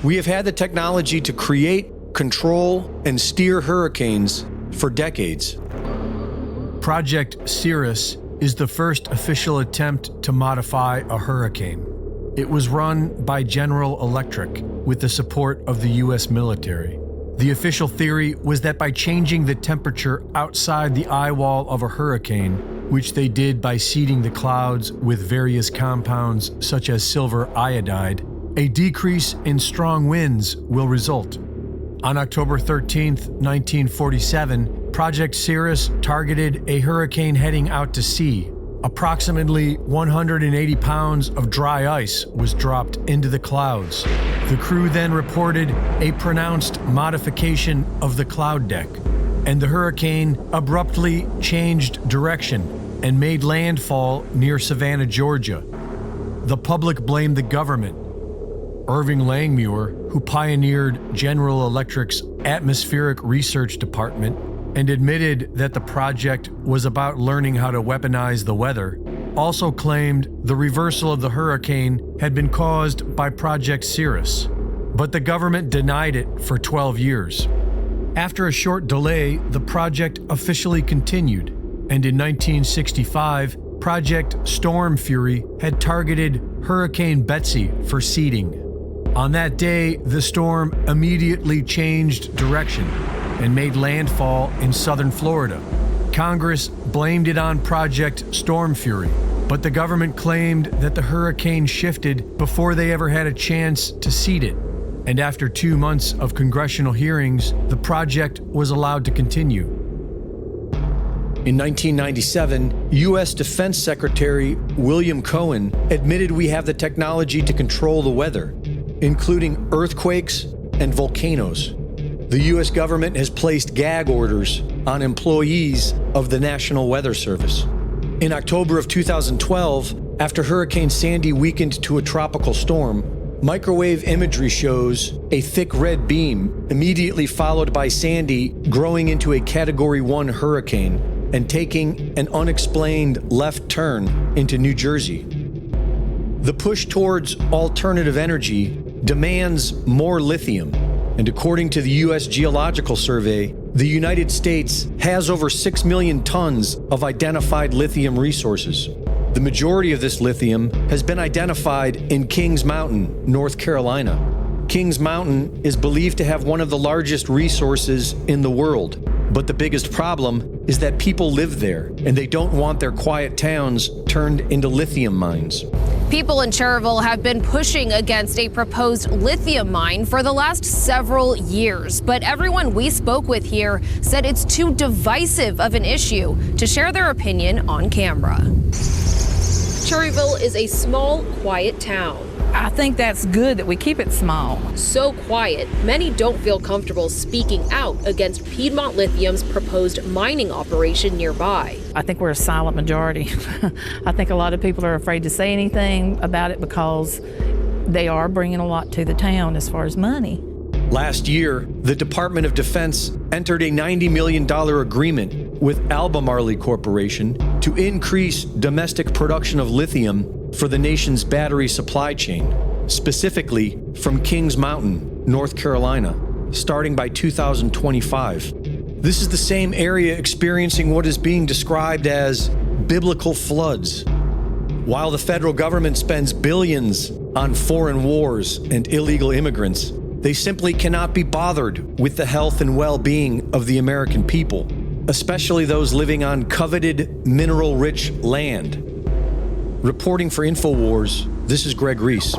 We have had the technology to create, control, and steer hurricanes for decades. Project Cirrus is the first official attempt to modify a hurricane. It was run by General Electric with the support of the U.S. military. The official theory was that by changing the temperature outside the eye wall of a hurricane, which they did by seeding the clouds with various compounds such as silver iodide, a decrease in strong winds will result. On October 13, 1947, Project Cirrus targeted a hurricane heading out to sea. Approximately 180 pounds of dry ice was dropped into the clouds. The crew then reported a pronounced modification of the cloud deck, and the hurricane abruptly changed direction and made landfall near Savannah, Georgia. The public blamed the government. Irving Langmuir, who pioneered General Electric's atmospheric research department and admitted that the project was about learning how to weaponize the weather, also claimed the reversal of the hurricane had been caused by Project Cirrus, but the government denied it for 12 years. After a short delay, the project officially continued, and in 1965, Project Storm Fury had targeted Hurricane Betsy for seeding. On that day, the storm immediately changed direction and made landfall in southern Florida. Congress blamed it on Project Storm Fury, but the government claimed that the hurricane shifted before they ever had a chance to seed it. And after 2 months of congressional hearings, the project was allowed to continue. In 1997, U.S. Defense Secretary William Cohen admitted we have the technology to control the weather, including earthquakes and volcanoes. The U.S. government has placed gag orders on employees of the National Weather Service. In October of 2012, after Hurricane Sandy weakened to a tropical storm, microwave imagery shows a thick red beam immediately followed by Sandy growing into a Category 1 hurricane and taking an unexplained left turn into New Jersey. The push towards alternative energy demands more lithium, and according to the U.S. Geological Survey, the United States has over 6 million tons of identified lithium resources. The majority of this lithium has been identified in Kings Mountain, North Carolina. Kings Mountain is believed to have one of the largest resources in the world, but the biggest problem is that people live there, and they don't want their quiet towns turned into lithium mines. People in Cherville have been pushing against a proposed lithium mine for the last several years, but everyone we spoke with here said it's too divisive of an issue to share their opinion on camera. Cherville is a small, quiet town. I think that's good that we keep it small. So quiet, many don't feel comfortable speaking out against Piedmont Lithium's proposed mining operation nearby. I think we're a silent majority. I think a lot of people are afraid to say anything about it because they are bringing a lot to the town as far as money. Last year, the Department of Defense entered a $90 million agreement with Albemarle Corporation to increase domestic production of lithium for the nation's battery supply chain, specifically from Kings Mountain, North Carolina, starting by 2025. This is the same area experiencing what is being described as biblical floods. While the federal government spends billions on foreign wars and illegal immigrants, they simply cannot be bothered with the health and well-being of the American people, especially those living on coveted, mineral-rich land. Reporting for InfoWars, this is Greg Reese.